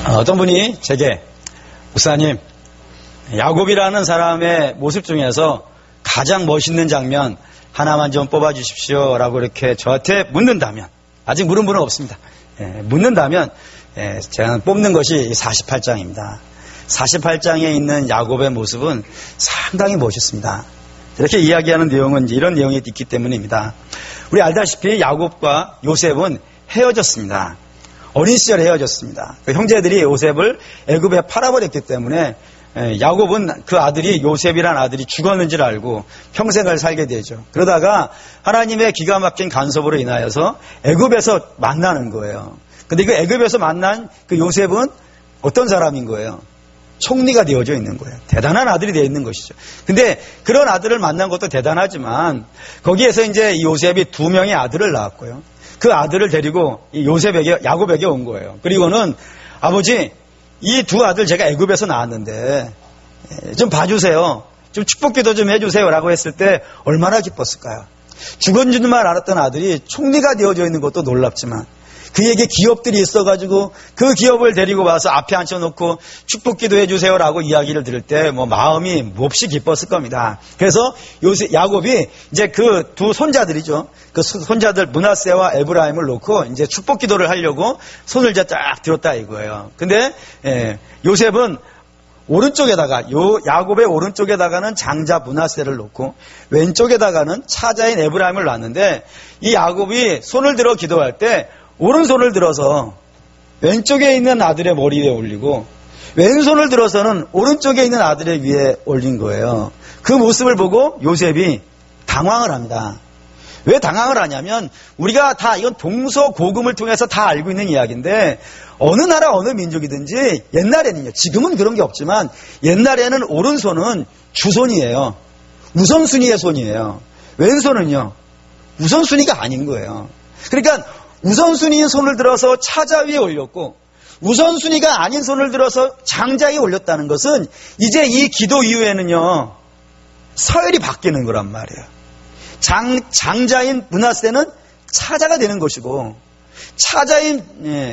어떤 분이 제게 목사님, 야곱이라는 사람의 모습 중에서 가장 멋있는 장면 하나만 좀 뽑아주십시오 라고 이렇게 저한테 묻는다면, 아직 물은 분은 없습니다. 묻는다면 제가 뽑는 것이 48장입니다. 48장에 있는 야곱의 모습은 상당히 멋있습니다. 이렇게 이야기하는 내용은 이런 내용이 있기 때문입니다. 우리 알다시피 야곱과 요셉은 헤어졌습니다. 어린 시절에 헤어졌습니다. 그 형제들이 요셉을 애굽에 팔아버렸기 때문에 야곱은 그 아들이, 요셉이란 아들이 죽었는지를 알고 평생을 살게 되죠. 그러다가 하나님의 기가 막힌 간섭으로 인하여서 애굽에서 만나는 거예요. 근데 그 애굽에서 만난 그 요셉은 어떤 사람인 거예요? 총리가 되어져 있는 거예요. 대단한 아들이 되어 있는 것이죠. 근데 그런 아들을 만난 것도 대단하지만 거기에서 이제 요셉이 2명의 아들을 낳았고요. 그 아들을 데리고 야곱에게 온 거예요. 그리고는 아버지, 이 2 아들 제가 애굽에서 낳았는데 좀 봐주세요. 좀 축복기도 좀 해주세요 라고 했을 때 얼마나 기뻤을까요? 죽은 줄만 알았던 아들이 총리가 되어져 있는 것도 놀랍지만 그에게 기업들이 있어가지고 그 기업을 데리고 와서 앞에 앉혀놓고 축복기도 해주세요라고 이야기를 들을 때 마음이 몹시 기뻤을 겁니다. 그래서 야곱이 이제 그 2 손자들이죠. 그 손자들 므낫세와 에브라임을 놓고 이제 축복기도를 하려고 손을 이제 딱 들었다 이거예요. 근데 요셉은 오른쪽에다가 야곱의 오른쪽에다가는 장자 므낫세를 놓고 왼쪽에다가는 차자인 에브라임을 놨는데 이 야곱이 손을 들어 기도할 때 오른손을 들어서 왼쪽에 있는 아들의 머리 위에 올리고 왼손을 들어서는 오른쪽에 있는 아들의 위에 올린 거예요. 그 모습을 보고 요셉이 당황을 합니다. 왜 당황을 하냐면 우리가 다 이건 동서고금을 통해서 다 알고 있는 이야기인데 어느 나라 어느 민족이든지 옛날에는요, 지금은 그런 게 없지만 옛날에는 오른손은 주손이에요. 우선순위의 손이에요. 왼손은요, 우선순위가 아닌 거예요. 그러니까 우선순위인 손을 들어서 차자 위에 올렸고 우선순위가 아닌 손을 들어서 장자 위에 올렸다는 것은 이제 이 기도 이후에는요, 서열이 바뀌는 거란 말이에요. 장자인 므낫세는 차자가 되는 것이고 차자인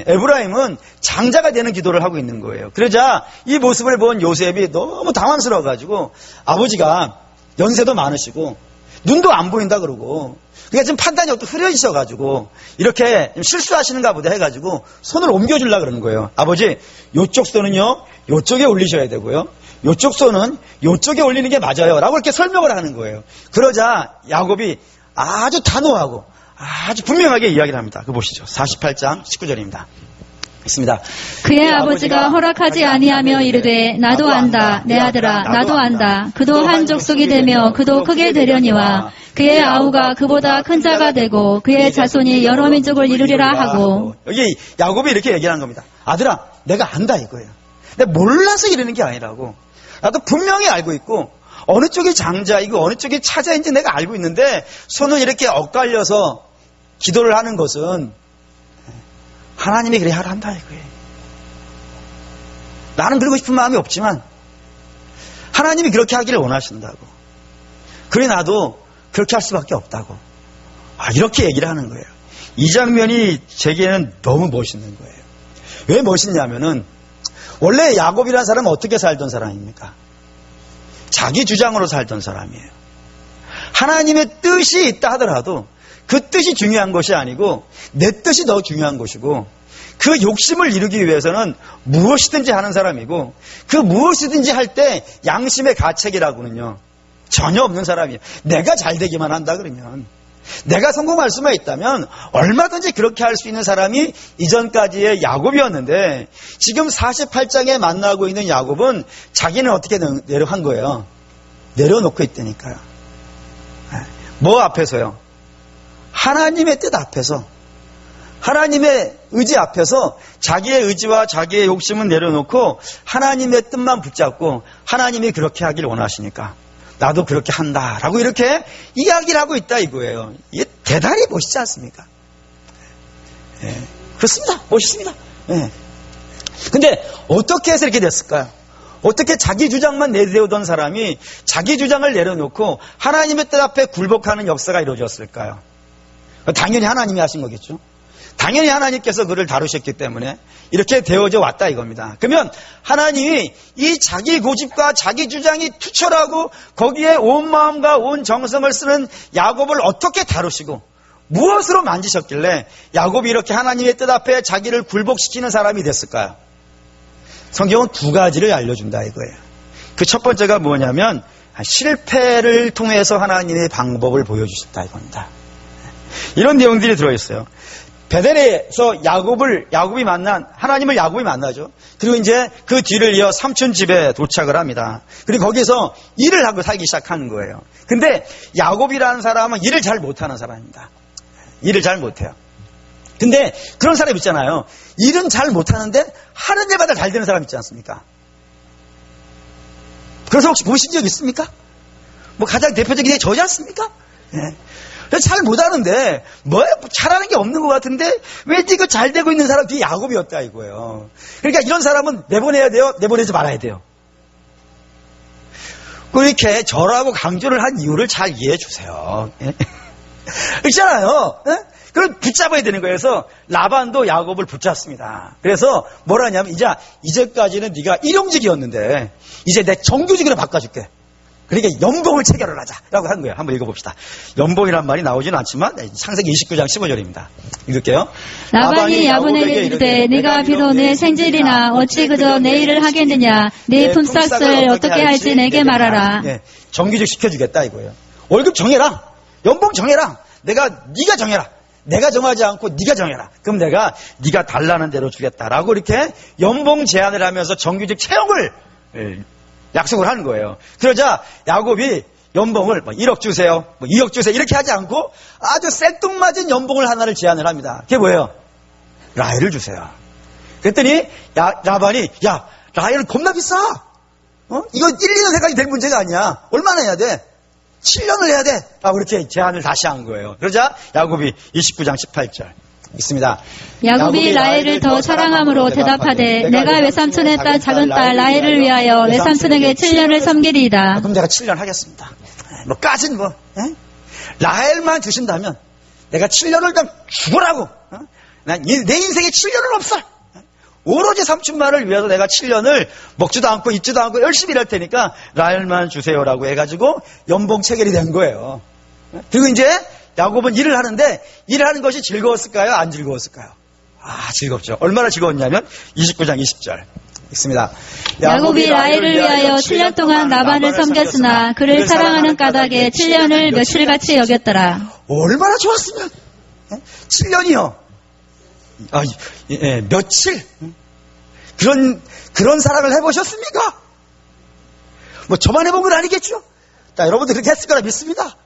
에브라임은 장자가 되는 기도를 하고 있는 거예요. 그러자 이 모습을 본 요셉이 너무 당황스러워가지고 아버지가 연세도 많으시고 눈도 안 보인다 그러고 그러니까 지금 판단이 어떻게 흐려지셔가지고 이렇게 실수하시는가 보다 해가지고 손을 옮겨주려고 그러는 거예요. 아버지, 요쪽 손은요 요쪽에 올리셔야 되고요, 요쪽 손은 요쪽에 올리는 게 맞아요 라고 이렇게 설명을 하는 거예요. 그러자 야곱이 아주 단호하고 아주 분명하게 이야기를 합니다. 그거 보시죠. 48장 19절입니다. 있습니다. 그의 아버지가 허락하지 아니하며 이르되 나도 안다 내 아들아 나도 안다. 그도 한 족속이 되며 그도 크게 되려니와 그의 아우가 그보다 큰 자가 되고 그의 자손이 여러 민족을 이루리라 하고. 여기 야곱이 이렇게 얘기하는 겁니다. 아들아, 내가 안다 이거예요. 내가 몰라서 이러는 게 아니라고. 나도 분명히 알고 있고 어느 쪽이 장자이고 어느 쪽이 차자인지 내가 알고 있는데 손을 이렇게 엇갈려서 기도를 하는 것은 하나님이 그래 하라 한다 이거예요. 나는 그러고 싶은 마음이 없지만 하나님이 그렇게 하기를 원하신다고. 그래 나도 그렇게 할 수밖에 없다고. 이렇게 얘기를 하는 거예요. 이 장면이 제게는 너무 멋있는 거예요. 왜 멋있냐면은 원래 야곱이라는 사람은 어떻게 살던 사람입니까? 자기 주장으로 살던 사람이에요. 하나님의 뜻이 있다 하더라도 그 뜻이 중요한 것이 아니고 내 뜻이 더 중요한 것이고 그 욕심을 이루기 위해서는 무엇이든지 하는 사람이고 그 무엇이든지 할 때 양심의 가책이라고는요 전혀 없는 사람이에요. 내가 잘 되기만 한다 그러면, 내가 성공할 수만 있다면 얼마든지 그렇게 할 수 있는 사람이 이전까지의 야곱이었는데 지금 48장에 만나고 있는 야곱은 자기는 어떻게 내려한 거예요? 내려놓고 있다니까요. 뭐 앞에서요? 하나님의 뜻 앞에서, 하나님의 의지 앞에서 자기의 의지와 자기의 욕심은 내려놓고 하나님의 뜻만 붙잡고 하나님이 그렇게 하기를 원하시니까 나도 그렇게 한다라고 이렇게 이야기를 하고 있다 이거예요. 이게 대단히 멋있지 않습니까? 그렇습니다. 멋있습니다. 근데 어떻게 해서 이렇게 됐을까요? 어떻게 자기 주장만 내세우던 사람이 자기 주장을 내려놓고 하나님의 뜻 앞에 굴복하는 역사가 이루어졌을까요? 당연히 하나님이 하신 거겠죠. 당연히 하나님께서 그를 다루셨기 때문에 이렇게 되어져 왔다 이겁니다. 그러면 하나님이 이 자기 고집과 자기 주장이 투철하고 거기에 온 마음과 온 정성을 쓰는 야곱을 어떻게 다루시고 무엇으로 만지셨길래 야곱이 이렇게 하나님의 뜻 앞에 자기를 굴복시키는 사람이 됐을까요? 성경은 두 가지를 알려준다 이거예요. 그 첫 번째가 뭐냐면 실패를 통해서 하나님의 방법을 보여주셨다 이겁니다. 이런 내용들이 들어있어요. 베델에서 야곱이 하나님을 야곱이 만나죠. 그리고 이제 그 뒤를 이어 삼촌 집에 도착을 합니다. 그리고 거기서 일을 하고 살기 시작하는 거예요. 근데 야곱이라는 사람은 일을 잘 못하는 사람입니다. 일을 잘 못해요. 근데 그런 사람 있잖아요. 일은 잘 못하는데 하는 일마다 잘 되는 사람 있지 않습니까? 그래서 혹시 보신 적 있습니까? 뭐 가장 대표적인 게 저지 않습니까? 예. 잘 못하는데 뭐 잘하는 게 없는 것 같은데 왠지 그 잘 되고 있는 사람 뒤에 야곱이었다 이거예요. 그러니까 이런 사람은 내보내야 돼요? 내보내지 말아야 돼요? 그렇게 저라고 강조를 한 이유를 잘 이해해 주세요. 예? 있잖아요. 예? 그걸 붙잡아야 되는 거예요. 그래서 라반도 야곱을 붙잡습니다. 그래서 뭐라냐면 이제까지는 네가 일용직이었는데 이제 내 정규직으로 바꿔줄게. 그러니까 연봉을 체결을 하자라고 한 거예요. 한번 읽어봅시다. 연봉이란 말이 나오지는 않지만 창세기 29장 15절입니다. 읽을게요. 라반이 야곱에게 이르되 네가 비록 내 생질이나 어찌 그저 내 일을 하겠느냐. 네 품삯을 어떻게 할지 내게 말하라. 예, 정규직 시켜주겠다 이거예요. 월급 정해라. 연봉 정해라. 네가 정해라. 내가 정하지 않고 네가 정해라. 그럼 내가 네가 달라는 대로 주겠다라고 이렇게 연봉 제한을 하면서 정규직 채용을 약속을 하는 거예요. 그러자 야곱이 연봉을 1억 주세요, 2억 주세요 이렇게 하지 않고 아주 생뚱맞은 연봉을 하나를 제안을 합니다. 그게 뭐예요? 라헬을 주세요. 그랬더니 라반이 라헬은 겁나 비싸. 이거 1, 2년 생각이 될 문제가 아니야. 얼마나 해야 돼? 7년을 해야 돼. 라고 이렇게 제안을 다시 한 거예요. 그러자 야곱이 29장 18절 있습니다. 야곱이 라헬을 더 사랑함으로 대답하되 내가 외삼촌의 딸 작은 딸 라헬을 위하여 외삼촌에게 7년을 섬기리이다. 그럼 내가 7년 하겠습니다. 까진 라헬만 주신다면 내가 7년을 그냥 죽으라고. 내 인생에 7년은 없어. 오로지 삼촌만을 위해서 내가 7년을 먹지도 않고 입지도 않고 열심히 일할 테니까 라헬만 주세요라고 해가지고 연봉 체결이 된 거예요. 그리고 이제 야곱은 일을 하는데 일을 하는 것이 즐거웠을까요? 안 즐거웠을까요? 즐겁죠. 얼마나 즐거웠냐면 29장 20절 있습니다. 야곱이 라헬을 위하여 7년 동안 라반을 섬겼으나 그를 사랑하는 까닭에 7년을 며칠같이 여겼더라. 얼마나 좋았으면 7년이요. 며칠 그런 사랑을 해보셨습니까? 저만 해본 건 아니겠죠? 여러분들 그렇게 했을 거라 믿습니다.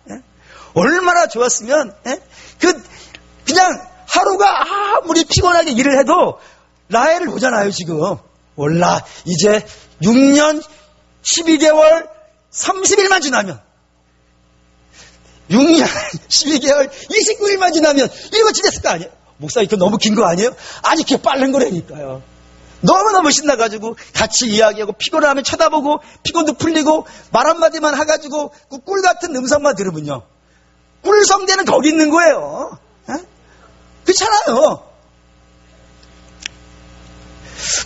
얼마나 좋았으면 그냥 하루가 아무리 피곤하게 일을 해도 라헬을 보잖아요. 지금 몰라 이제 6년 12개월 30일만 지나면 6년 12개월 29일만 지나면 이거 지냈을 거 아니에요? 목사님 이거 너무 긴 거 아니에요? 아직 이렇게 빠른 거라니까요. 너무너무 신나가지고 같이 이야기하고 피곤하면 쳐다보고 피곤도 풀리고 말 한마디만 해가지고 그 꿀 같은 음성만 들으면요 꿀성대는 거기 있는 거예요. 그렇잖아요.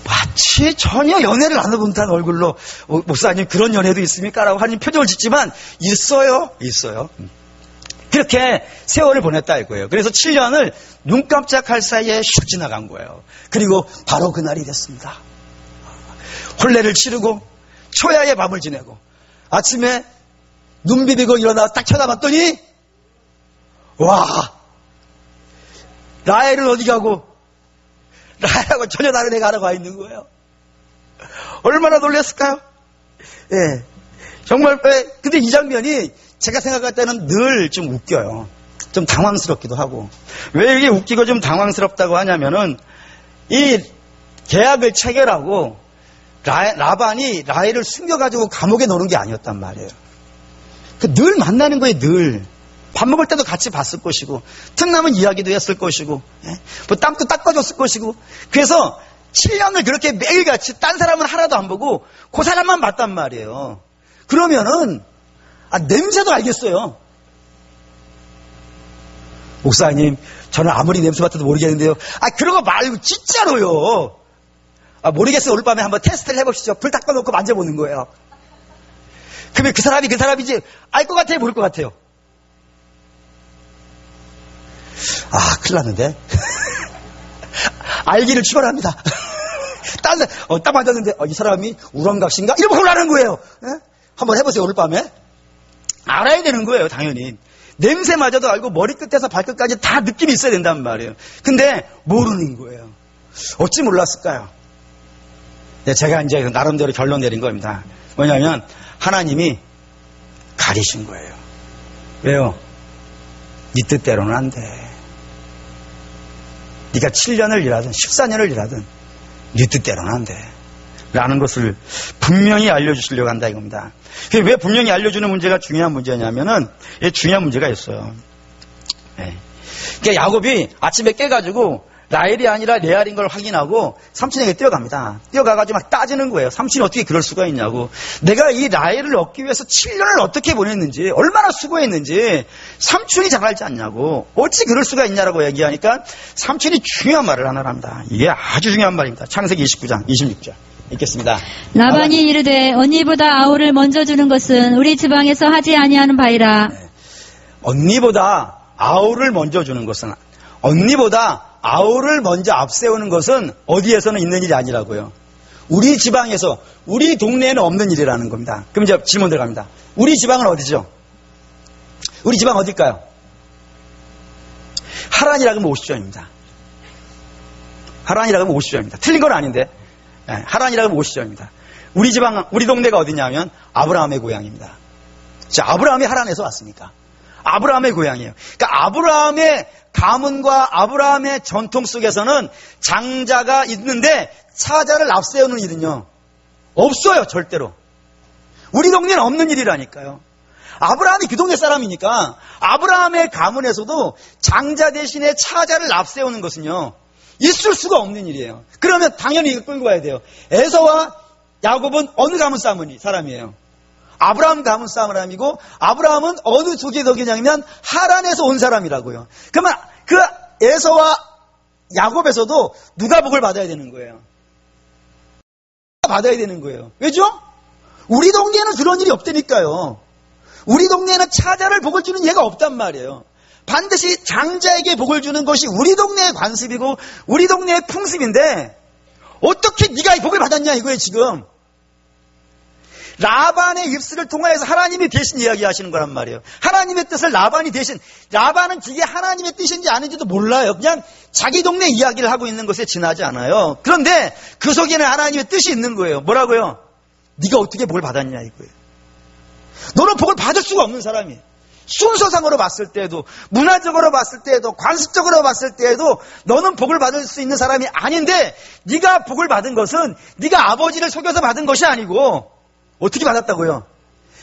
마치 전혀 연애를 안 해본 듯한 얼굴로 목사님 그런 연애도 있습니까? 라고 하는 표정을 짓지만 있어요. 그렇게 세월을 보냈다 이거예요. 그래서 7년을 눈 깜짝할 사이에 슉 지나간 거예요. 그리고 바로 그날이 됐습니다. 혼례를 치르고 초야에 밤을 지내고 아침에 눈 비비고 일어나 딱 쳐다봤더니 와 라헬은 어디 가고 라헬하고 전혀 다른 애가 하나 가 있는 거예요. 얼마나 놀랐을까요? 예, 정말 근데 이 장면이 제가 생각할 때는 늘 좀 웃겨요. 좀 당황스럽기도 하고. 왜 이게 웃기고 좀 당황스럽다고 하냐면은 이 계약을 체결하고 라반이 라헬을 숨겨가지고 감옥에 넣는 게 아니었단 말이에요. 늘 만나는 거예요. 늘. 밥 먹을 때도 같이 봤을 것이고 틈나면 이야기도 했을 것이고 땀도 닦아줬을 것이고 그래서 7년을 그렇게 매일같이 딴 사람은 하나도 안 보고 그 사람만 봤단 말이에요. 그러면은 냄새도 알겠어요. 목사님, 저는 아무리 냄새 맡아도 모르겠는데요. 그런 거 말고 진짜로요. 모르겠어요. 오늘 밤에 한번 테스트를 해보시죠. 불 닦아 놓고 만져보는 거예요. 그러면 그 사람인지 알 것 같아요? 모를 것 같아요? 큰일 났는데. 알기를 추발합니다. 딱 맞았는데, 이 사람이 우렁각시인가? 이러면 곤란한 거예요. 한번 해보세요, 오늘 밤에. 알아야 되는 거예요, 당연히. 냄새마저도 알고 머리끝에서 발끝까지 다 느낌이 있어야 된단 말이에요. 근데 모르는 거예요. 어찌 몰랐을까요? 제가 이제 나름대로 결론 내린 겁니다. 뭐냐면 하나님이 가리신 거예요. 왜요? 네 뜻대로는 안 돼. 네가 7년을 일하든 14년을 일하든 네 뜻대로는 안 돼. 라는 것을 분명히 알려주시려고 한다 이겁니다. 왜 분명히 알려주는 문제가 중요한 문제냐면은 중요한 문제가 있어요. 그러니까 야곱이 아침에 깨가지고 라헬이 아니라 레알인 걸 확인하고 삼촌에게 뛰어갑니다. 뛰어가가지고 막 따지는 거예요. 삼촌이 어떻게 그럴 수가 있냐고. 내가 이 라헬을 얻기 위해서 7년을 어떻게 보냈는지, 얼마나 수고했는지 삼촌이 잘 알지 않냐고. 어찌 그럴 수가 있냐라고 얘기하니까 삼촌이 중요한 말을 하나 합니다. 이게 아주 중요한 말입니다. 창세기 29장 26절 읽겠습니다. 라반이 이르되 언니보다 아우를 먼저 주는 것은 우리 지방에서 하지 아니하는 바이라. 언니보다 아우를 먼저 주는 것은, 언니보다 아우를 먼저 앞세우는 것은 어디에서는 있는 일이 아니라고요. 우리 지방에서, 우리 동네에는 없는 일이라는 겁니다. 그럼 이제 질문 들어갑니다. 우리 지방은 어디죠? 우리 지방 어딜까요? 하란이라고 하면 50점입니다. 하란이라고 하면 50점입니다. 틀린 건 아닌데. 하란이라고 하면 50점입니다. 우리 지방, 우리 동네가 어디냐면 아브라함의 고향입니다. 자, 아브라함이 하란에서 왔으니까. 아브라함의 고향이에요. 그러니까 아브라함의 가문과 아브라함의 전통 속에서는 장자가 있는데 차자를 앞세우는 일은요, 없어요, 절대로. 우리 동네는 없는 일이라니까요. 아브라함이 그 동네 사람이니까 아브라함의 가문에서도 장자 대신에 차자를 앞세우는 것은요, 있을 수가 없는 일이에요. 그러면 당연히 이거 끌고 가야 돼요. 에서와 야곱은 어느 가문 사람이에요? 아브라함 가문 사람이고, 아브라함은 어느 쪽의 덕이냐면 하란에서 온 사람이라고요. 그러면 그 에서와 야곱에서도 누가 복을 받아야 되는 거예요? 받아야 되는 거예요. 왜죠? 우리 동네에는 그런 일이 없다니까요. 우리 동네에는 차자를 복을 주는 예가 없단 말이에요. 반드시 장자에게 복을 주는 것이 우리 동네의 관습이고 우리 동네의 풍습인데, 어떻게 네가 이 복을 받았냐 이거예요 지금. 라반의 입술을 통하여서 하나님이 대신 이야기하시는 거란 말이에요. 하나님의 뜻을 라반이 대신, 라반은 그게 하나님의 뜻인지 아닌지도 몰라요. 그냥 자기 동네 이야기를 하고 있는 것에 지나지 않아요. 그런데 그 속에는 하나님의 뜻이 있는 거예요. 뭐라고요? 네가 어떻게 복을 받았냐 이거예요. 너는 복을 받을 수가 없는 사람이에요. 순서상으로 봤을 때에도, 문화적으로 봤을 때에도, 관습적으로 봤을 때에도 너는 복을 받을 수 있는 사람이 아닌데, 네가 복을 받은 것은 네가 아버지를 속여서 받은 것이 아니고 어떻게 받았다고요?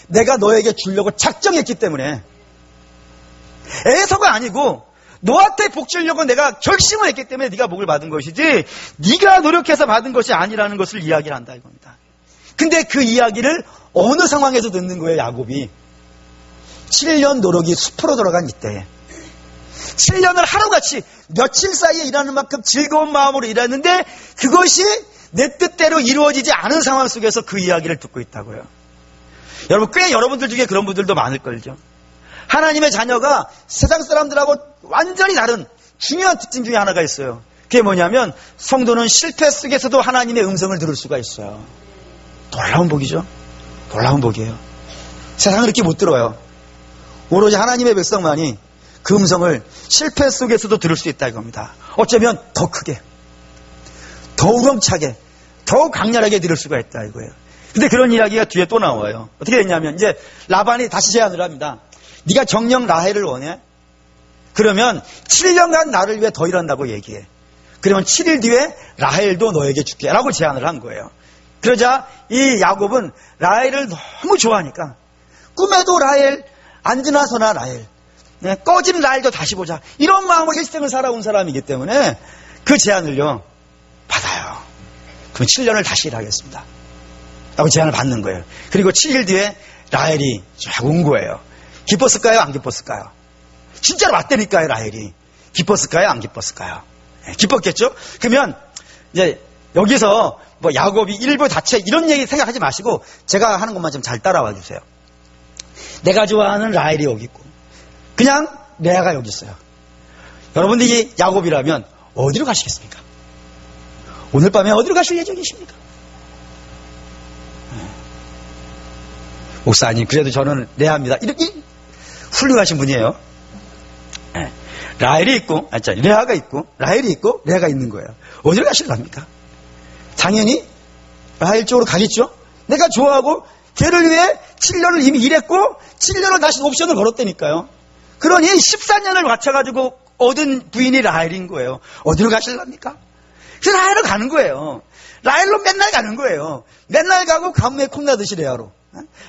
내가 너에게 주려고 작정했기 때문에. 에서가 아니고 너한테 복 주려고 내가 결심을 했기 때문에 네가 복을 받은 것이지, 네가 노력해서 받은 것이 아니라는 것을 이야기를 한다 이겁니다. 근데 그 이야기를 어느 상황에서 듣는 거예요, 야곱이? 7년 노력이 숲으로 들어간 이때에 7년을 하루같이 며칠 사이에 일하는 만큼 즐거운 마음으로 일했는데 그것이 내 뜻대로 이루어지지 않은 상황 속에서 그 이야기를 듣고 있다고요. 여러분, 꽤 여러분들 중에 그런 분들도 많을걸요. 하나님의 자녀가 세상 사람들하고 완전히 다른 중요한 특징 중에 하나가 있어요. 그게 뭐냐면 성도는 실패 속에서도 하나님의 음성을 들을 수가 있어요. 놀라운 복이죠. 놀라운 복이에요. 세상은 이렇게 못 들어요. 오로지 하나님의 백성만이 그 음성을 실패 속에서도 들을 수 있다 이겁니다. 어쩌면 더 크게, 더 우렁차게, 더 강렬하게 들을 수가 있다 이거예요. 근데 그런 이야기가 뒤에 또 나와요. 어떻게 됐냐면 이제 라반이 다시 제안을 합니다. 네가 정녕 라헬을 원해? 그러면 7년간 나를 위해 더 일한다고 얘기해. 그러면 7일 뒤에 라헬도 너에게 줄게 라고 제안을 한 거예요. 그러자 이 야곱은 라헬을 너무 좋아하니까 꿈에도 라헬, 앉으나 서나 라헬, 꺼진 라헬도 다시 보자, 이런 마음으로 일생을 살아온 사람이기 때문에 그 제안을요 받아요. 그럼 7년을 다시 일하겠습니다 라고 제안을 받는 거예요. 그리고 7일 뒤에 라헬이 쫙 온 거예요. 기뻤을까요? 안 기뻤을까요? 진짜로 왔다니까요, 라헬이. 기뻤을까요? 안 기뻤을까요? 네, 기뻤겠죠? 그러면 이제 여기서 뭐 야곱이 일부 다채 이런 얘기 생각하지 마시고 제가 하는 것만 좀 잘 따라와 주세요. 내가 좋아하는 라헬이 여기 있고 그냥 레아가 여기 있어요. 여러분들이 야곱이라면 어디로 가시겠습니까? 오늘 밤에 어디로 가실 예정이십니까? 목사님, 그래도 저는 레아입니다. 이렇게 훌륭하신 분이에요. 라헬이 있고, 레아가 있고, 라헬이 있고, 레아가 있는 거예요. 어디로 가실랍니까? 당연히 라헬 쪽으로 가겠죠? 내가 좋아하고, 걔를 위해 7년을 이미 일했고, 7년을 다시 옵션을 걸었다니까요. 그러니 14년을 맞춰가지고 얻은 부인이 라헬인 거예요. 어디로 가실랍니까? 그래서 라헬로 가는 거예요. 라헬로 맨날 가는 거예요. 맨날 가고 가뭄에 콩나듯이 레아로.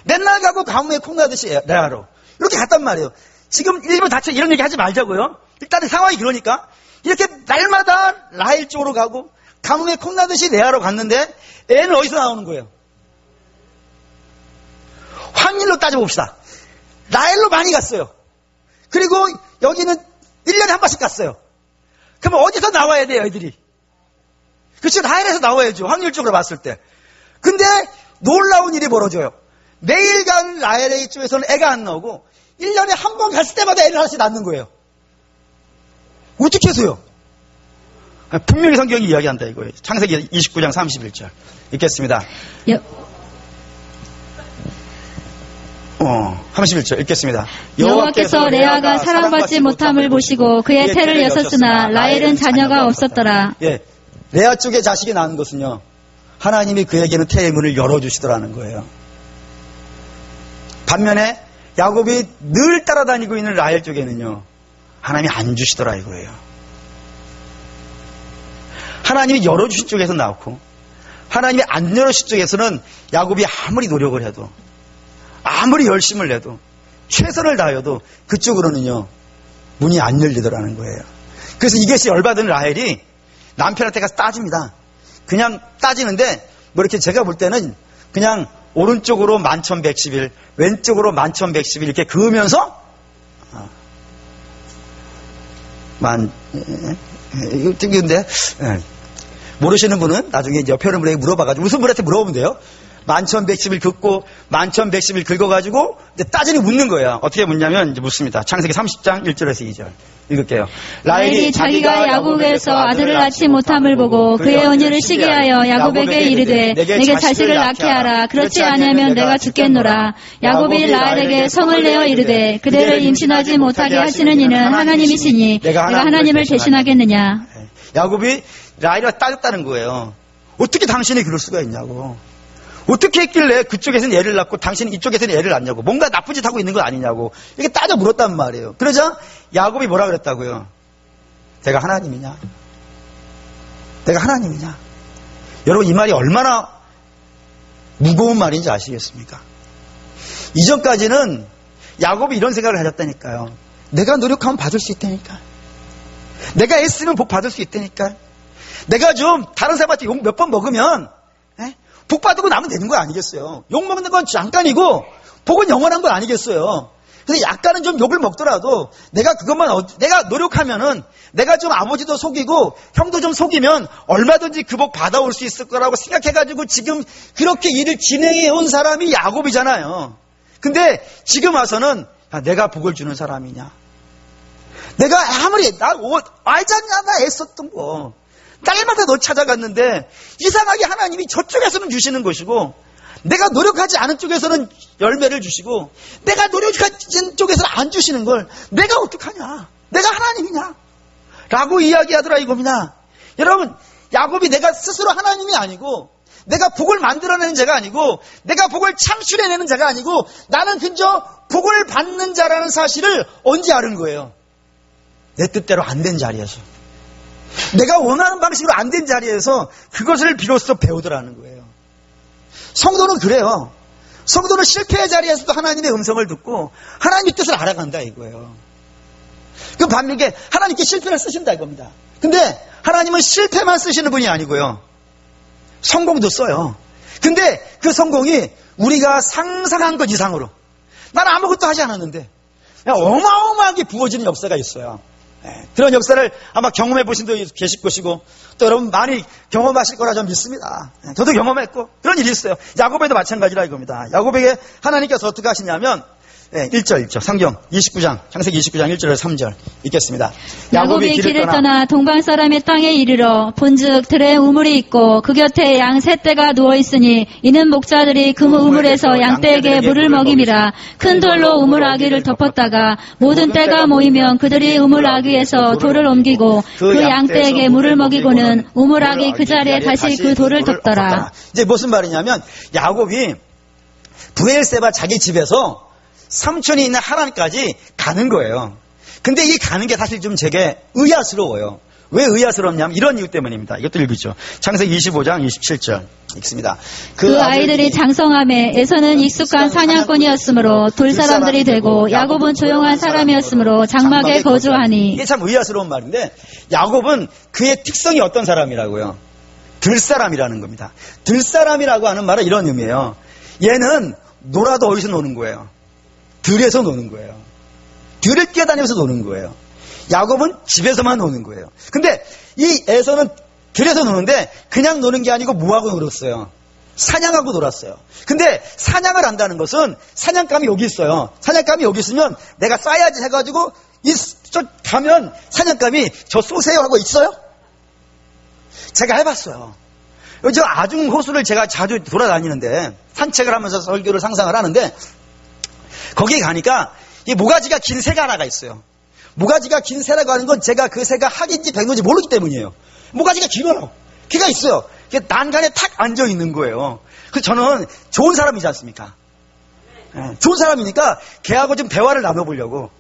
맨날 가고 가뭄에 콩나듯이 레아로. 이렇게 갔단 말이에요. 지금 일부 다쳐 이런 얘기 하지 말자고요. 일단은 상황이 그러니까 이렇게 날마다 라헬 쪽으로 가고 가뭄에 콩나듯이 레아로 갔는데 애는 어디서 나오는 거예요? 확률로 따져봅시다. 라헬로 많이 갔어요. 그리고 여기는 1년에 한 번씩 갔어요. 그럼 어디서 나와야 돼요, 애들이? 그렇죠. 라헬에서 나와야죠. 확률적으로 봤을 때. 근데 놀라운 일이 벌어져요. 매일 가는 라헬의 쪽에서는 애가 안 나오고 1년에 한 번 갔을 때마다 애를 하나씩 낳는 거예요. 어떻게 해서요? 분명히 성경이 이야기한다 이거예요. 창세기 29장 31절 읽겠습니다. 31절 읽겠습니다. 여호와께서 레아가 사랑받지 못함을 보시고 그의 태를 여셨으나 라헬은 자녀가 없었더라. 예, 레아 쪽에 자식이 낳은 것은요, 하나님이 그에게는 태의 문을 열어주시더라는 거예요. 반면에 야곱이 늘 따라다니고 있는 라헬 쪽에는요, 하나님이 안 주시더라 이거예요. 하나님이 열어주신 쪽에서 나왔고 하나님이 안 열어주신 쪽에서는 야곱이 아무리 노력을 해도 아무리 열심을 내도 최선을 다해도 그쪽으로는요 문이 안 열리더라는 거예요. 그래서 이것이 열받은 라헬이 남편한테 가서 따집니다. 그냥 따지는데 뭐 이렇게 제가 볼 때는 그냥 오른쪽으로 11,110일 왼쪽으로 11,110일 이렇게 그으면서 근데 모르시는 분은 나중에 이제 옆에 있는 분에게 물어봐가지고 무슨 분한테 물어보면 돼요. 11,110일 긋고 11,110일 긁어가지고 이제 따지니 묻는 거예요. 어떻게 묻냐면 이제 묻습니다. 창세기 30장 1절에서 2절 읽을게요. 라헬이 자기가 야곱에게서 아들을 낳지 못함을 보고 그의 언니를 시기하여 야곱에게 이르되 내게 자식을 낳게 하라. 그렇지 아니하면 내가 죽겠노라. 야곱이 라헬에게 성을 내어 이르되 그대를 임신하지 못하게 하시는 이는 하나님이시니 내가 하나님을 대신하겠느냐. 야곱이 라헬이가 따졌다는 거예요. 어떻게 당신이 그럴 수가 있냐고. 어떻게 했길래 그쪽에서는 애를 낳고 당신은 이쪽에서는 애를 낳냐고. 뭔가 나쁜 짓 하고 있는 거 아니냐고. 이렇게 따져 물었단 말이에요. 그러자 야곱이 뭐라 그랬다고요? 내가 하나님이냐? 내가 하나님이냐? 여러분 이 말이 얼마나 무거운 말인지 아시겠습니까? 이전까지는 야곱이 이런 생각을 하셨다니까요. 내가 노력하면 받을 수 있다니까. 내가 애쓰면 복 받을 수 있다니까. 내가 좀 다른 사람한테 욕 몇 번 먹으면 복 받고 나면 되는 거 아니겠어요? 욕 먹는 건 잠깐이고 복은 영원한 건 아니겠어요? 근데 약간은 좀 욕을 먹더라도 내가 그것만 내가 노력하면은 내가 좀 아버지도 속이고 형도 좀 속이면 얼마든지 그 복 받아올 수 있을 거라고 생각해가지고 지금 그렇게 일을 진행해 온 사람이 야곱이잖아요. 근데 지금 와서는 내가 복을 주는 사람이냐? 내가 아무리 알잖냐 나 애썼던 거. 날마다 너 찾아갔는데 이상하게 하나님이 저쪽에서는 주시는 것이고 내가 노력하지 않은 쪽에서는 열매를 주시고 내가 노력하는 쪽에서는 안 주시는 걸 내가 어떡하냐? 내가 하나님이냐? 라고 이야기하더라 이겁니다. 여러분 야곱이 내가 스스로 하나님이 아니고 내가 복을 만들어내는 자가 아니고 내가 복을 창출해내는 자가 아니고 나는 그저 복을 받는 자라는 사실을 언제 알은 거예요? 내 뜻대로 안 된 자리에서 내가 원하는 방식으로 안 된 자리에서 그것을 비로소 배우더라는 거예요. 성도는 그래요. 성도는 실패의 자리에서도 하나님의 음성을 듣고 하나님의 뜻을 알아간다 이거예요. 그 반면에 하나님께 실패를 쓰신다 이겁니다. 근데 하나님은 실패만 쓰시는 분이 아니고요. 성공도 써요. 근데 그 성공이 우리가 상상한 것 이상으로 나는 아무것도 하지 않았는데 어마어마하게 부어지는 역사가 있어요. 그런 역사를 아마 경험해 보신 분도 계실 것이고 또 여러분 많이 경험하실 거라 저는 믿습니다. 저도 경험했고 그런 일이 있어요. 야곱에도 마찬가지라 이겁니다. 야곱에게 하나님께서 어떻게 하시냐면 1절 성경 29장 창세기 29장 1절에서 3절 읽겠습니다. 야곱이 길을 떠나 동방 사람의 땅에 이르러 본즉 들에 우물이 있고 그 곁에 양 세 떼가 누워 있으니 이는 목자들이 그 우물에서 양떼에게 물을 먹임이라. 큰 돌로 우물 아귀를 덮었다가 모든 떼가 모이면 그들이 우물 아귀에서 돌을 옮기고 그 양떼에게 물을 먹이고는 우물 아귀 그 자리에 다시 그 돌을 덮더라. 이제 무슨 말이냐면 야곱이 브엘세바 자기 집에서 삼촌이 있는 하란까지 가는 거예요. 근데 이 가는 게 사실 좀 제게 의아스러워요. 왜 의아스럽냐면 이런 이유 때문입니다. 이것도 읽으죠. 창세기 25장 27절 읽습니다. 그 아이들이 장성함에 에서는 익숙한 사냥꾼이었으므로 돌사람들이 되고 야곱은 조용한 사람이었으므로 장막에 거주하니. 이게 참 의아스러운 말인데 야곱은 그의 특성이 어떤 사람이라고요? 들사람이라는 겁니다. 들사람이라고 하는 말은 이런 의미예요. 얘는 놀아도 어디서 노는 거예요? 들에서 노는 거예요. 들을 뛰어다니면서 노는 거예요. 야곱은 집에서만 노는 거예요. 근데 이 에서는 들에서 노는데 그냥 노는 게 아니고 뭐하고 놀았어요? 사냥하고 놀았어요. 근데 사냥을 한다는 것은 사냥감이 여기 있어요. 사냥감이 여기 있으면 내가 쏴야지 해가지고 저 가면 사냥감이 저 쏘세요 하고 있어요? 제가 해봤어요. 저 아중 호수를 제가 자주 돌아다니는데 산책을 하면서 설교를 상상을 하는데 거기에 가니까 이 모가지가 긴 새가 하나가 있어요. 모가지가 긴 새라고 하는 건 제가 그 새가 학인지 백로인지 모르기 때문이에요. 모가지가 길어요. 귀가 있어요. 난간에 탁 앉아 있는 거예요. 그래서 저는 좋은 사람이지 않습니까? 좋은 사람이니까 걔하고 좀 대화를 나눠보려고.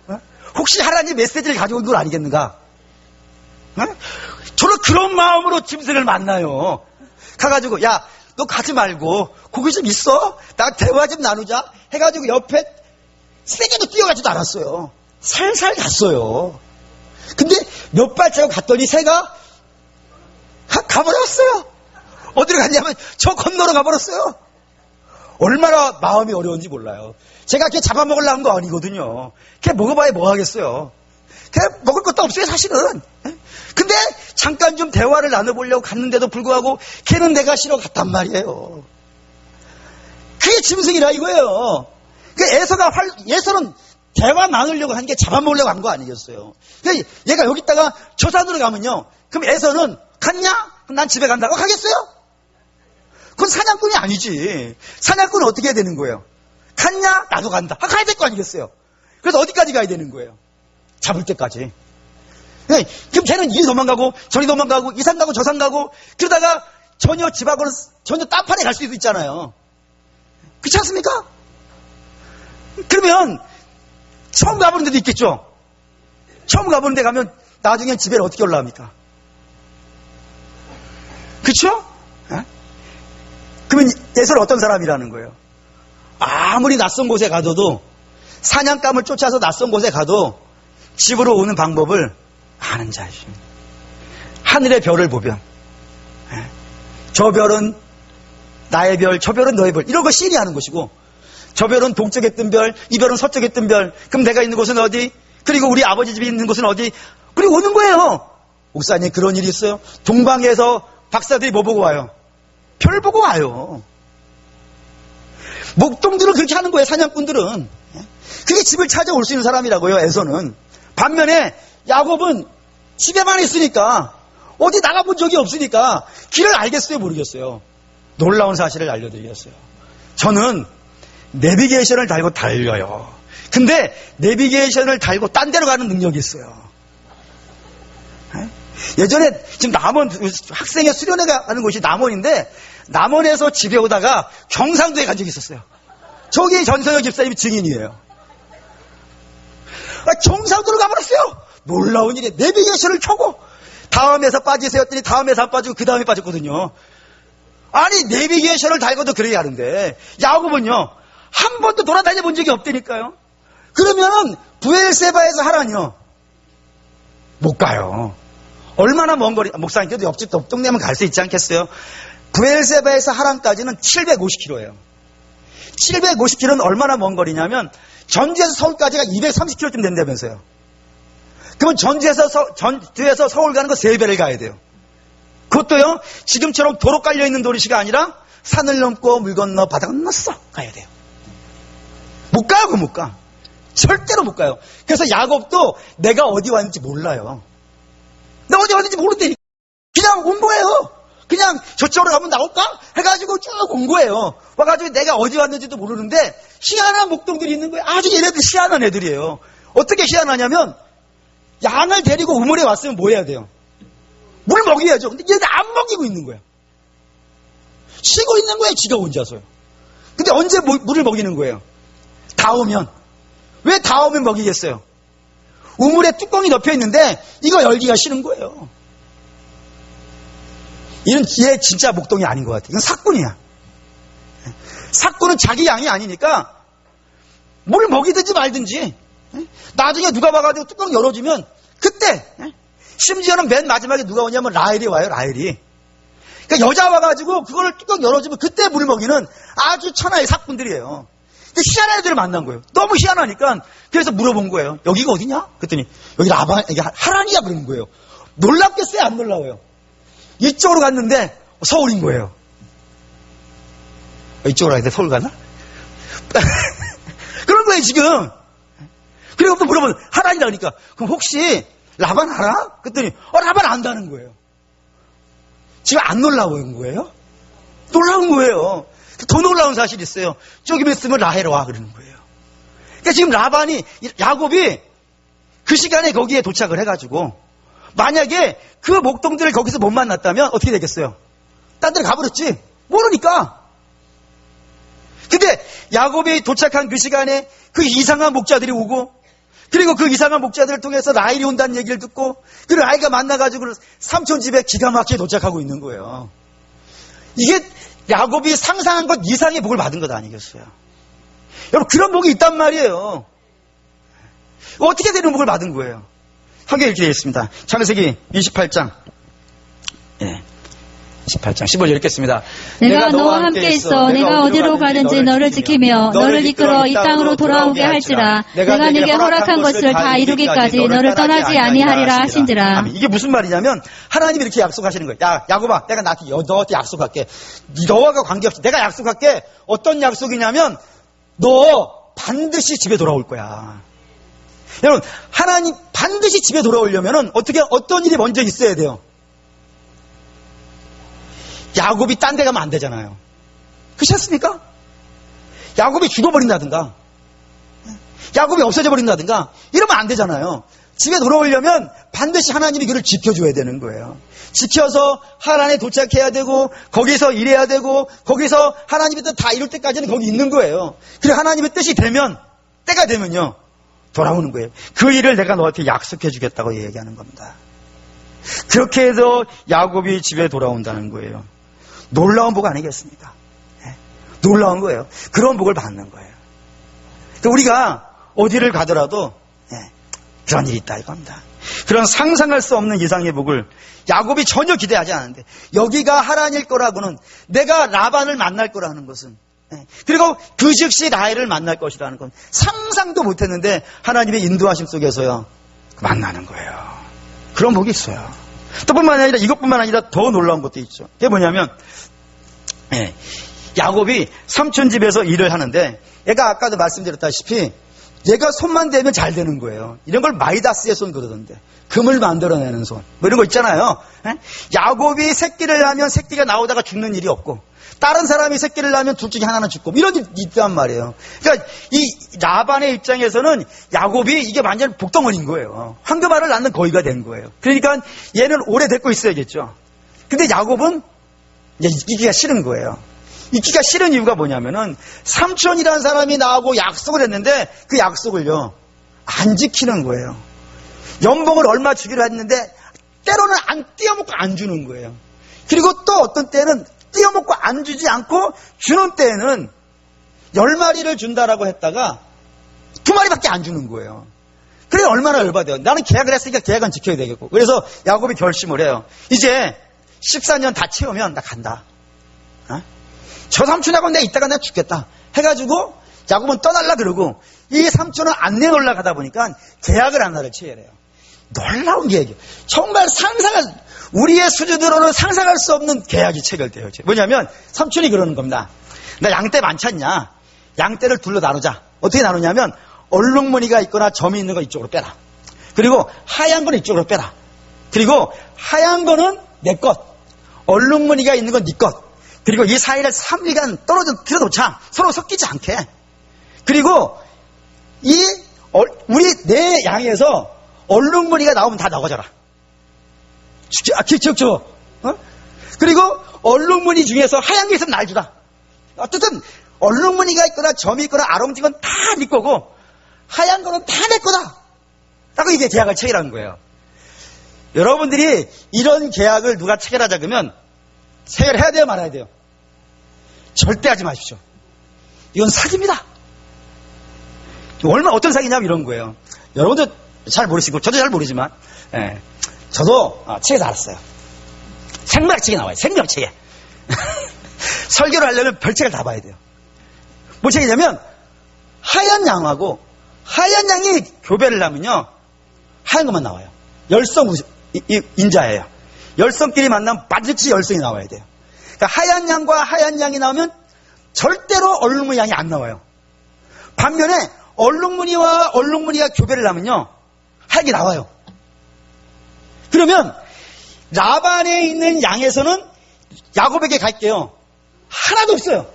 혹시 하나님 메시지를 가지고 온 건 아니겠는가? 저는 그런 마음으로 짐승을 만나요. 가가지고 야, 너 가지 말고 거기 좀 있어. 나 대화 좀 나누자. 해가지고 옆에 세게도 뛰어가지도 않았어요. 살살 갔어요. 근데 몇 발자국 갔더니 새가 가버렸어요. 어디로 갔냐면 저 건너러 가버렸어요. 얼마나 마음이 어려운지 몰라요. 제가 걔 잡아먹으려는 거 아니거든요. 걔 먹어봐야 뭐 하겠어요. 걔 먹을 것도 없어요 사실은. 근데 잠깐 좀 대화를 나눠보려고 갔는데도 불구하고 걔는 내가 싫어 갔단 말이에요. 그게 짐승이라 이거예요. 에서는 대화 나누려고 한 게 잡아먹으려고 한 거 아니겠어요. 얘가 여기다가 저 산으로 가면요. 그럼 에서는 갔냐? 그럼 난 집에 간다고 가겠어요? 그건 사냥꾼이 아니지. 사냥꾼은 어떻게 해야 되는 거예요? 갔냐? 나도 간다. 가야 될 거 아니겠어요? 그래서 어디까지 가야 되는 거예요? 잡을 때까지. 그럼 걔는 이리 도망가고 저리 도망가고 이 산 가고 저 산 가고 그러다가 전혀 집하고는 전혀 딴판에 갈 수도 있잖아요. 그렇지 않습니까? 그러면 처음 가보는 데도 있겠죠. 처음 가보는 데 가면 나중엔 집에 어떻게 올라옵니까? 그렇죠? 그러면 예수는 어떤 사람이라는 거예요? 아무리 낯선 곳에 가도 사냥감을 쫓아서 낯선 곳에 가도 집으로 오는 방법을 아는 자이죠. 하늘의 별을 보면 저 별은 나의 별, 저 별은 너의 별 이런 거 시인이 하는 것이고 저 별은 동쪽에 뜬 별, 이 별은 서쪽에 뜬 별. 그럼 내가 있는 곳은 어디? 그리고 우리 아버지 집이 있는 곳은 어디? 그리고 오는 거예요. 목사님 그런 일이 있어요? 동방에서 박사들이 뭐 보고 와요? 별 보고 와요. 목동들은 그렇게 하는 거예요. 사냥꾼들은. 그게 집을 찾아올 수 있는 사람이라고요. 에서는. 반면에 야곱은 집에만 있으니까 어디 나가본 적이 없으니까 길을 알겠어요? 모르겠어요? 놀라운 사실을 알려드리겠어요. 저는 내비게이션을 달고 달려요. 근데 내비게이션을 달고 딴 데로 가는 능력이 있어요. 예전에 지금 남원 학생회 수련회 가는 곳이 남원인데 남원에서 집에 오다가 경상도에 간 적이 있었어요. 저기 전선영 집사님이 증인이에요. 경상도로 가버렸어요. 놀라운 일이에요. 내비게이션을 켜고 다음에서 빠지세요 했더니 다음에서 안 빠지고 그 다음에 빠졌거든요. 아니 내비게이션을 달고도 그래야 하는데 야곱은요 한 번도 돌아다녀 본 적이 없다니까요. 그러면 브엘세바에서 하라니요 못 가요. 얼마나 먼 거리, 목사님께도 옆집 동네면 갈 수 있지 않겠어요? 브엘세바에서 하란까지는 750km예요. 750km는 얼마나 먼 거리냐면 전주에서 서울까지가 230km쯤 된다면서요. 그러면 전주에서 서울 가는 거 3배를 가야 돼요. 그것도요, 지금처럼 도로 깔려있는 도시가 아니라 산을 넘고 물 건너 바다 건너서 가야 돼요. 못 가요, 못 가. 절대로 못 가요. 그래서 야곱도 내가 어디 왔는지 몰라요. 내가 어디 왔는지 모르더니 그냥 온 거예요. 그냥 저쪽으로 가면 나올까? 해가지고 쭉 온 거예요. 와가지고 내가 어디 왔는지도 모르는데 희한한 목동들이 있는 거예요. 아주 얘네들 희한한 애들이에요. 어떻게 희한하냐면 양을 데리고 우물에 왔으면 뭐 해야 돼요? 물 먹여야죠. 근데 얘네들 안 먹이고 있는 거야. 쉬고 있는 거예요. 지가 혼자서요. 근데 언제 물을 먹이는 거예요? 다 오면. 왜 다 오면 먹이겠어요? 우물에 뚜껑이 덮여 있는데 이거 열기가 싫은 거예요. 얘 진짜 목동이 아닌 것 같아. 이건 사꾼이야. 사꾼은 자기 양이 아니니까 뭘 먹이든지 말든지 나중에 누가 봐가지고 뚜껑 열어주면 그때 심지어는 맨 마지막에 누가 오냐면 라헬이 와요. 라헬이. 그러니까 여자 와가지고 그걸 뚜껑 열어주면 그때 물 먹이는 아주 천하의 사꾼들이에요. 근데 희한한 애들을 만난 거예요. 너무 희한하니까 그래서 물어본 거예요. 여기가 어디냐? 그랬더니 여기 여기 하란이야 그러는 거예요. 놀랍겠어요? 안 놀라워요? 이쪽으로 갔는데 서울인 거예요. 이쪽으로 가야 돼? 서울 가나? 그런 거예요 지금. 그리고 또 물어보면 하란이라 그러니까 그럼 혹시 라반 알아? 그랬더니 라반 안다는 거예요. 지금 안 놀라운 거예요? 놀라운 거예요. 더 놀라운 사실이 있어요. 조금 있으면 라헬 와 그러는 거예요. 그러니까 지금 야곱이 그 시간에 거기에 도착을 해가지고 만약에 그 목동들을 거기서 못 만났다면 어떻게 되겠어요? 딴 데로 가버렸지. 모르니까. 근데 야곱이 도착한 그 시간에 그 이상한 목자들이 오고 그리고 그 이상한 목자들을 통해서 라헬이 온다는 얘기를 듣고 그 라헬과 만나가지고 삼촌 집에 기가 막히게 도착하고 있는 거예요. 이게 야곱이 상상한 것 이상의 복을 받은 것 아니겠어요? 여러분 그런 복이 있단 말이에요. 어떻게 되는 복을 받은 거예요? 함께 읽게 되겠습니다. 창세기 28장 28장 15절 읽겠습니다. 내가 너와 함께 있어 내가 어디로 가든지 너를 지키며 너를 이끌어 이 땅으로 돌아오게 할지라 내가 네게 허락한 것을 다 이루기까지 너를 떠나지 아니하리라 하신지라. 이게 무슨 말이냐면 하나님이 이렇게 약속하시는 거예요. 야 야곱아 내가 너한테 약속할게. 너와가 관계없이 내가 약속할게. 어떤 약속이냐면 너 반드시 집에 돌아올 거야. 여러분 하나님 반드시 집에 돌아오려면 어떤 일이 먼저 있어야 돼요? 야곱이 딴 데 가면 안 되잖아요. 그렇지 않습니까? 야곱이 죽어버린다든가 야곱이 없어져 버린다든가 이러면 안 되잖아요. 집에 돌아오려면 반드시 하나님이 그를 지켜줘야 되는 거예요. 지켜서 하란에 도착해야 되고 거기서 일해야 되고 거기서 하나님의 뜻 다 이룰 때까지는 거기 있는 거예요. 그리고 하나님의 뜻이 되면 때가 되면요 돌아오는 거예요. 그 일을 내가 너한테 약속해 주겠다고 얘기하는 겁니다. 그렇게 해서 야곱이 집에 돌아온다는 거예요. 놀라운 복 아니겠습니까? 네. 놀라운 거예요. 그런 복을 받는 거예요. 그러니까 우리가 어디를 가더라도 그런 일이 있다 이겁니다. 그런 상상할 수 없는 이상의 복을 야곱이 전혀 기대하지 않았는데 여기가 하란일 거라고는 내가 라반을 만날 거라는 것은 그리고 그 즉시 라헬을 만날 것이라는 건 상상도 못했는데 하나님의 인도하심 속에서요 만나는 거예요. 그런 복이 있어요. 이것뿐만 아니라 더 놀라운 것도 있죠. 그게 뭐냐면 야곱이 삼촌 집에서 일을 하는데 얘가 아까도 말씀드렸다시피 얘가 손만 대면 잘 되는 거예요. 이런 걸 마이다스의 손 그러던데 금을 만들어내는 손 뭐 이런 거 있잖아요. 야곱이 새끼를 낳으면 새끼가 나오다가 죽는 일이 없고 다른 사람이 새끼를 낳으면 둘 중에 하나는 죽고 이런 일이 있단 말이에요. 그러니까 이 라반의 입장에서는 야곱이 이게 완전 복덩어리인 거예요. 황금알을 낳는 거위가 된 거예요. 그러니까 얘는 오래 데리고 있어야겠죠. 근데 야곱은 있기가 싫은 거예요. 있기가 싫은 이유가 뭐냐면은 삼촌이라는 사람이 나하고 약속을 했는데 그 약속을요 안 지키는 거예요. 연봉을 얼마 주기로 했는데 때로는 안 띄어먹고 안 주는 거예요. 그리고 또 어떤 때는 띄어먹고 안 주지 않고 주는 때에는 10마리를 준다라고 했다가 2마리밖에 안 주는 거예요. 그래 얼마나 열받아요. 나는 계약을 했으니까 계약은 지켜야 되겠고. 그래서 야곱이 결심을 해요. 이제 14년 다 채우면 나 간다. 저 삼촌하고 내가 이따가 내가 죽겠다 해가지고 야곱은 떠날라 그러고 이 삼촌은 안 내놓으려고 하다 보니까 계약을 하나를 체결해요. 놀라운 계약이에요. 정말 우리의 수준으로는 상상할 수 없는 계약이 체결돼요. 뭐냐면 삼촌이 그러는 겁니다. 나 양떼 많지 않냐? 양떼를 둘로 나누자. 어떻게 나누냐면 얼룩무늬가 있거나 점이 있는 거 이쪽으로 빼라. 그리고 하얀 거는 이쪽으로 빼라. 그리고 하얀 거는 내 것, 얼룩무늬가 있는 건 네 것. 그리고 이 사이를 3일간 떨어져 들여놓자. 서로 섞이지 않게. 그리고 우리 내 양에서 얼룩무늬가 나오면 다 넣어줘라. 기억죠? 그리고 얼룩무늬 중에서 하얀 게 있으면 날 주라. 어쨌든 얼룩무늬가 있거나 점이 있거나 아롱진 건 다 네 거고 하얀 거는 다 내 거다. 라고 이게 계약을 체결하는 거예요. 여러분들이 이런 계약을 누가 체결하자 그러면 체결해야 돼요, 말아야 돼요? 절대 하지 마십시오. 이건 사기입니다. 얼마나 어떤 사기냐면 이런 거예요. 여러분도 잘 모르시고 저도 잘 모르지만 저도 책에서 알았어요. 생명책에 나와요. 생명책에. 설교를 하려면 별책을 다 봐야 돼요. 뭐 책이냐면 하얀 양하고 하얀 양이 교배를 하면요 하얀 것만 나와요. 열성 인자예요. 열성끼리 만나면 반드시 열성이 나와야 돼요. 그러니까 하얀 양과 하얀 양이 나오면 절대로 얼룩무늬 양이 안 나와요. 반면에 얼룩무늬와 얼룩무늬가 교배를 하면요 하얀 게 나와요. 그러면 라반에 있는 양에서는 야곱에게 갈게요. 하나도 없어요.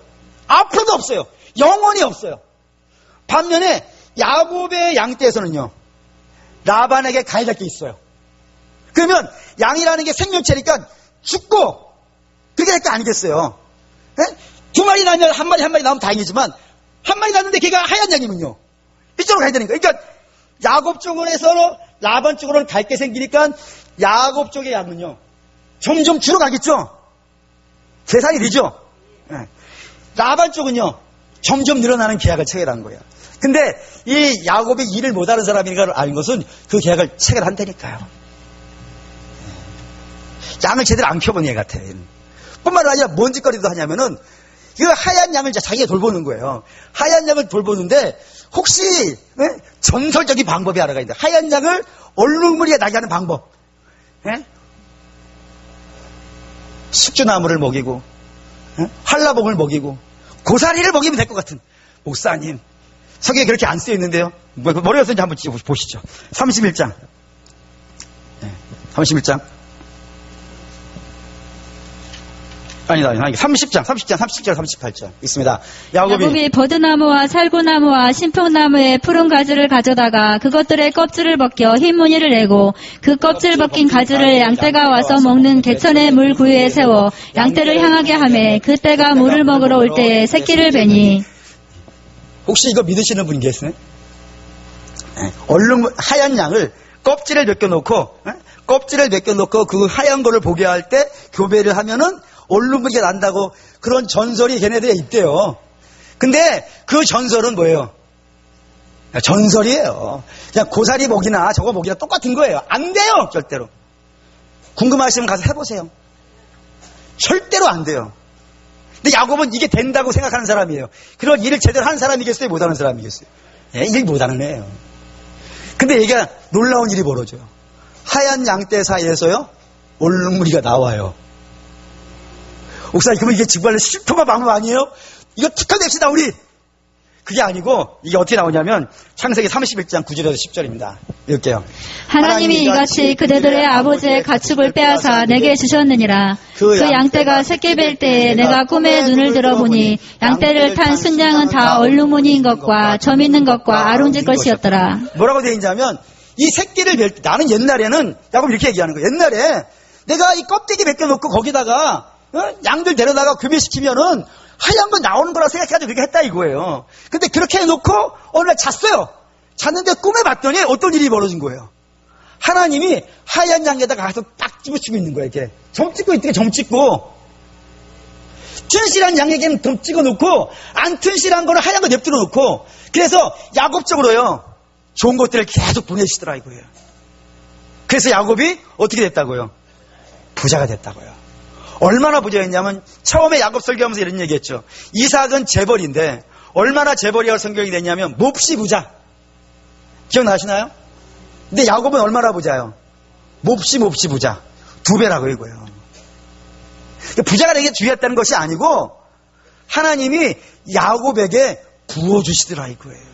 앞으로도 없어요. 영원히 없어요. 반면에 야곱의 양떼에서는요 라반에게 가야 될 게 있어요. 그러면 양이라는 게 생명체니까 죽고 그렇게 될 거 아니겠어요. 네? 두 마리 나면 한 마리 나오면 다행이지만 한 마리 났는데 걔가 하얀 양이면요 이쪽으로 가야 되니까. 그러니까 야곱 쪽으로서 라반 쪽으로는 갈 게 생기니까 야곱 쪽의 양은요 점점 줄어가겠죠. 계산이 되죠. 네. 라반 쪽은요 점점 늘어나는 계약을 체결한 거예요. 근데 이 야곱이 일을 못하는 사람이니까 아는 것은 그 계약을 체결한다니까요. 양을 제대로 안 키워본 애 같아요. 뿐만 아니라 뭔 짓거리도 하냐면은 그 하얀 양을 자기가 돌보는 거예요. 하얀 양을 돌보는데 혹시 전설적인 방법이 하나가 있는데 하얀 양을 얼룩무늬에 나게 하는 방법. 숙주나무를 먹이고 한라봉을 먹이고 고사리를 먹이면 될 것 같은. 목사님 성경에 그렇게 안 쓰여 있는데요. 머리가 쓰는지 한번 보시죠. 31장 30장 38절 있습니다. 야곱이 버드나무와 살구나무와 신풍나무의 푸른 가지를 가져다가 그것들의 껍질을 벗겨 흰 무늬를 내고 그 껍질 벗긴 가지를 양떼가 와서 먹는 개천의 물 구유에 세워 양떼를 향하게 하매 그 떼가 물을 먹으러 올 때에 새끼를 베니. 혹시 이거 믿으시는 분 계세요? 하얀 양을 껍질을 벗겨놓고 그 하얀 거를 보게 할 때 교배를 하면은 얼룩무늬가 난다고 그런 전설이 걔네들에 있대요. 근데 그 전설은 뭐예요? 전설이에요. 그냥 고사리 먹이나 저거 먹이나 똑같은 거예요. 안 돼요, 절대로. 궁금하시면 가서 해보세요. 절대로 안 돼요. 근데 야곱은 이게 된다고 생각하는 사람이에요. 그런 일을 제대로 하는 사람이겠어요? 못하는 사람이겠어요? 일 못하는 애예요. 근데 얘가 놀라운 일이 벌어져요. 하얀 양떼 사이에서요 얼룩무늬가 나와요. 목사님, 그러면 이게 정말 실토가 방법 아니에요? 이거 특허냅시다 우리. 그게 아니고 이게 어떻게 나오냐면 창세기 31장 9절에서 10절입니다. 읽게요. 하나님이 이같이 그대들의 아버지의 가축을 빼앗아 내게 주셨느니라. 그 양떼가 새끼 뵐 때에 내가 꿈에 눈을 들어보니 양떼를 탄 순양은 다 얼룩무늬인 것과 점 있는 것과 아론질 것이었더라. 뭐라고 되어 있냐면 이 새끼를 뵐 때, 나는 옛날에는 야곱 이렇게 얘기하는 거예요. 옛날에 내가 이 껍데기 벗겨놓고 거기다가 양들 데려다가 교배시키면은 하얀 건 나오는 거라 생각해가지고 그렇게 했다 이거예요. 근데 그렇게 해놓고 어느 날 잤어요. 잤는데 꿈에 봤더니 어떤 일이 벌어진 거예요. 하나님이 하얀 양에다가 가서 딱 집어치고 있는 거예요. 이렇게 점 찍고 있더니 점 찍고 튼실한 양에게는 점 찍어놓고 안 튼실한 거는 하얀 거 냅두어 놓고 그래서 야곱적으로요 좋은 것들을 계속 보내시더라 이거예요. 그래서 야곱이 어떻게 됐다고요? 부자가 됐다고요. 얼마나 부자였냐면 처음에 야곱 설교하면서 이런 얘기했죠. 이삭은 재벌인데 얼마나 재벌이가 성경이 됐냐면 몹시 부자. 기억나시나요? 근데 야곱은 얼마나 부자요? 몹시 부자. 2배라고 이거예요. 부자가 되게 중요했다는 것이 아니고 하나님이 야곱에게 부어주시더라 이거예요.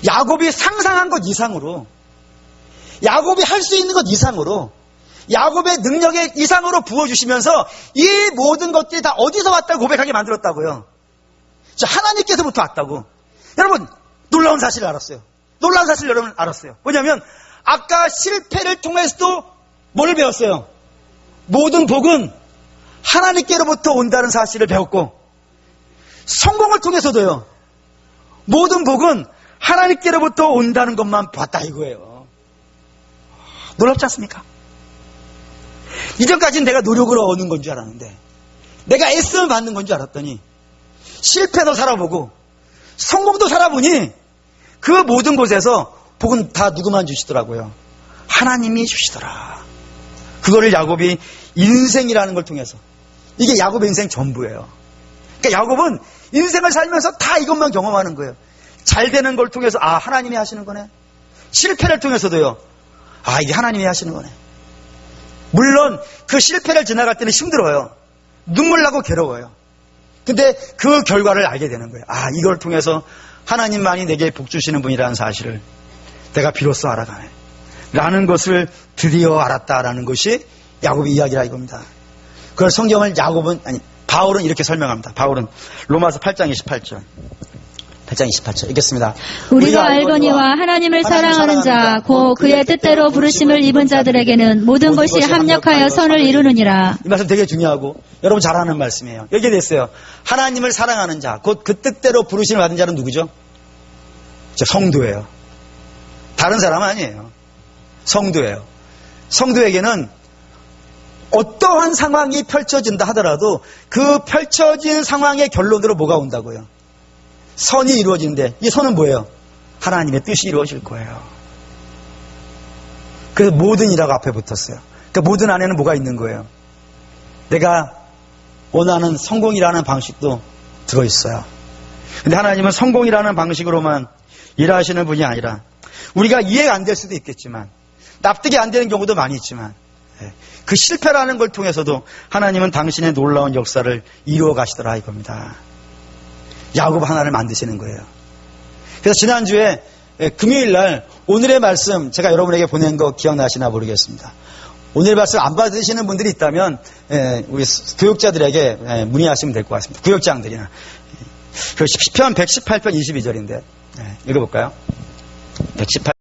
야곱이 상상한 것 이상으로, 야곱이 할 수 있는 것 이상으로, 야곱의 능력의 이상으로 부어주시면서 이 모든 것들이 다 어디서 왔다고 고백하게 만들었다고요. 하나님께서부터 왔다고. 여러분, 놀라운 사실을 알았어요. 놀라운 사실을 여러분 알았어요. 뭐냐면 아까 실패를 통해서도 뭘 배웠어요? 모든 복은 하나님께로부터 온다는 사실을 배웠고, 성공을 통해서도요, 모든 복은 하나님께로부터 온다는 것만 봤다 이거예요. 놀랍지 않습니까? 이전까지는 내가 노력으로 얻는 건 줄 알았는데, 내가 애씀을 받는 건 줄 알았더니 실패도 살아보고 성공도 살아보니 그 모든 곳에서 복은 다 누구만 주시더라고요? 하나님이 주시더라. 그거를 야곱이 인생이라는 걸 통해서, 이게 야곱의 인생 전부예요. 그러니까 야곱은 인생을 살면서 다 이것만 경험하는 거예요. 잘 되는 걸 통해서 하나님이 하시는 거네. 실패를 통해서도요, 이게 하나님이 하시는 거네. 물론 그 실패를 지나갈 때는 힘들어요. 눈물 나고 괴로워요. 근데 그 결과를 알게 되는 거예요. 이걸 통해서 하나님만이 내게 복 주시는 분이라는 사실을 내가 비로소 알아가네 라는 것을 드디어 알았다라는 것이 야곱의 이야기라 이겁니다. 그걸 성경을 바울은 이렇게 설명합니다. 바울은 로마서 8장 28절. 8장 28절 읽겠습니다. 우리가 알거니와 하나님을 사랑하는 자, 곧 그의 뜻대로 부르심을 입은 자들에게는 모든 것이 합력하여 선을 이루느니라. 이 말씀 되게 중요하고 여러분 잘 아는 말씀이에요. 여기에 됐어요. 하나님을 사랑하는 자, 곧 그 뜻대로 부르심을 받은 자는 누구죠? 성도예요. 다른 사람 아니에요. 성도예요. 성도에게는 어떠한 상황이 펼쳐진다 하더라도 그 펼쳐진 상황의 결론으로 뭐가 온다고요? 선이 이루어지는데, 이 선은 뭐예요? 하나님의 뜻이 이루어질 거예요. 그래서 모든이라고 앞에 붙었어요. 그러니까 모든 안에는 뭐가 있는 거예요? 내가 원하는 성공이라는 방식도 들어있어요. 근데 하나님은 성공이라는 방식으로만 일하시는 분이 아니라, 우리가 이해가 안 될 수도 있겠지만, 납득이 안 되는 경우도 많이 있지만, 그 실패라는 걸 통해서도 하나님은 당신의 놀라운 역사를 이루어 가시더라 이겁니다. 야곱 하나를 만드시는 거예요. 그래서 지난주에 금요일 날 오늘의 말씀 제가 여러분에게 보낸 거 기억나시나 모르겠습니다. 오늘 말씀 안 받으시는 분들이 있다면 우리 교육자들에게 문의하시면 될 것 같습니다. 구역장들이나. 시편 118편 22절인데 읽어볼까요? 118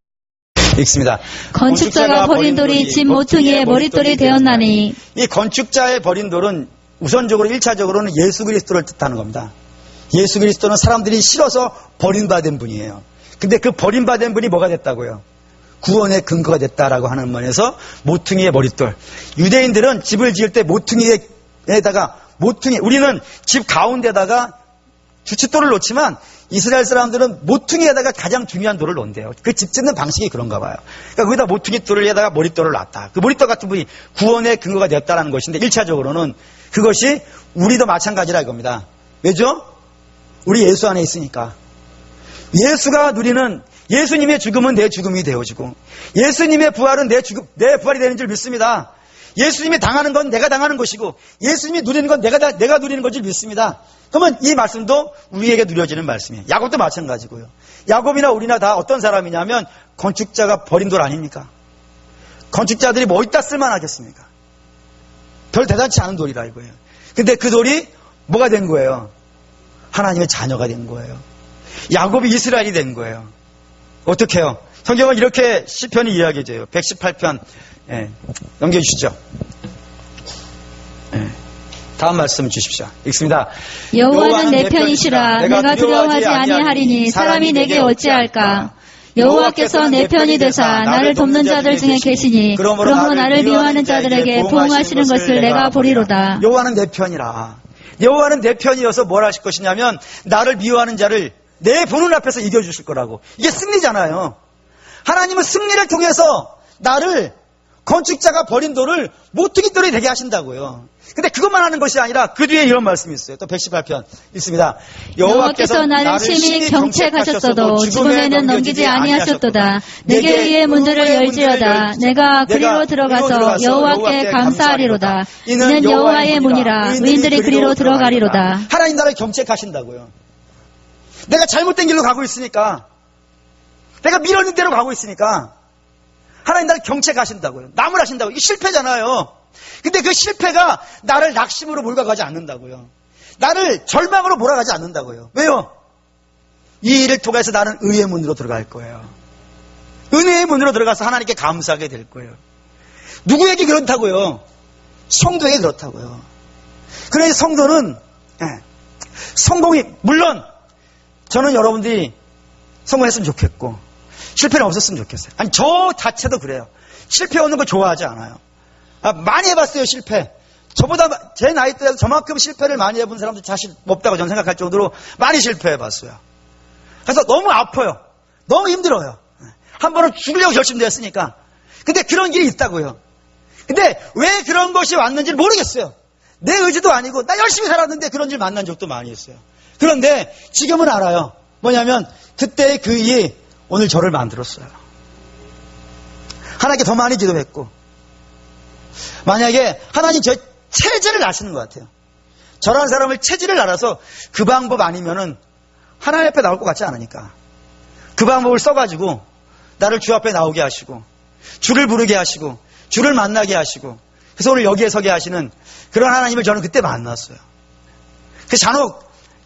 읽습니다. 건축자가 버린 돌이 집 모퉁이의 머릿돌이 되었나니. 이 건축자의 버린 돌은 우선적으로 1차적으로는 예수 그리스도를 뜻하는 겁니다. 예수 그리스도는 사람들이 싫어서 버림받은 분이에요. 근데 그 버림받은 분이 뭐가 됐다고요? 구원의 근거가 됐다라고 하는 면에서 모퉁이의 머릿돌. 유대인들은 집을 지을 때 모퉁이에다가 우리는 집 가운데다가 주춧돌을 놓지만 이스라엘 사람들은 모퉁이에다가 가장 중요한 돌을 놓는데요. 그 집 짓는 방식이 그런가 봐요. 그러니까 거기다 모퉁이 돌에다가 머릿돌을 놨다. 그 머릿돌 같은 분이 구원의 근거가 되었다는 것인데 1차적으로는 그것이 우리도 마찬가지라 이겁니다. 왜죠? 우리 예수 안에 있으니까. 예수가 누리는 예수님의 죽음은 내 죽음이 되어지고 예수님의 부활은 내 부활이 되는 줄 믿습니다. 예수님이 당하는 건 내가 당하는 것이고 예수님이 누리는 건 내가 누리는 것을 믿습니다. 그러면 이 말씀도 우리에게 누려지는 말씀이에요. 야곱도 마찬가지고요. 야곱이나 우리나 다 어떤 사람이냐면 건축자가 버린 돌 아닙니까? 건축자들이 뭐 이따 쓸만하겠습니까? 별 대단치 않은 돌이라 이거예요. 근데 그 돌이 뭐가 된 거예요? 하나님의 자녀가 된 거예요. 야곱이 이스라엘이 된 거예요. 어떻게 해요? 성경은 이렇게 시편이 이야기해줘요. 118편 넘겨주시죠. 다음 말씀 주십시오. 읽습니다. 여호와는 내 편이시라. 내가 두려워하지 아니하리니 사람이 내게 어찌할까. 여호와께서 내 편이 되사 나를 돕는 자들 중에 계시니 그러므로 나를 미워하는 자들에게 보응하시는 것을 내가 보리로다. 여호와는 내 편이라. 여호와는 내 편이어서 뭘 하실 것이냐면 나를 미워하는 자를 내 보는 앞에서 이겨주실 거라고. 이게 승리잖아요. 하나님은 승리를 통해서 나를 건축자가 버린 돌을 모퉁이 돌이 되게 하신다고요. 근데 그것만 하는 것이 아니라 그 뒤에 이런 말씀이 있어요. 또 118편 있습니다. 여호와께서 나를 심히 경책하셨어도 죽음에는 넘기지 아니하셨도다. 내게 의의 문들을 열지어다. 내가 그리로 들어가서 여호와께 감사하리로다. 이는 여호와의 문이라 의인들이 그리로 들어가리로다. 하나님 나를 경책하신다고요. 내가 잘못된 길로 가고 있으니까, 내가 밀어낸 대로 가고 있으니까 하나님 나를 경책하신다고요. 남을 하신다고요. 이게 실패잖아요. 근데 그 실패가 나를 낙심으로 몰아가지 않는다고요. 나를 절망으로 몰아가지 않는다고요. 왜요? 이 일을 통해서 나는 의의 문으로 들어갈 거예요. 은혜의 문으로 들어가서 하나님께 감사하게 될 거예요. 누구에게 그렇다고요? 성도에게 그렇다고요. 그래서 성도는 성공이, 물론 저는 여러분들이 성공했으면 좋겠고 실패는 없었으면 좋겠어요. 아니, 저 자체도 그래요. 실패 오는 거 좋아하지 않아요. 많이 해봤어요, 실패. 저보다 제 나이 때에도 저만큼 실패를 많이 해본 사람도 사실 없다고 저는 생각할 정도로 많이 실패해봤어요. 그래서 너무 아파요. 너무 힘들어요. 한 번은 죽으려고 결심되었으니까. 근데 그런 길이 있다고요. 근데 왜 그런 것이 왔는지를 모르겠어요. 내 의지도 아니고 나 열심히 살았는데 그런 일 만난 적도 많이 있어요. 그런데 지금은 알아요. 뭐냐면 그때의 그 일이 오늘 저를 만들었어요. 하나님께 더 많이 기도했고, 만약에 하나님 저 체질을 아시는 것 같아요. 저라는 사람을 체질을 알아서 그 방법 아니면은 하나님 앞에 나올 것 같지 않으니까 그 방법을 써가지고 나를 주 앞에 나오게 하시고 주를 부르게 하시고 주를 만나게 하시고, 그래서 오늘 여기에 서게 하시는 그런 하나님을 저는 그때 만났어요. 그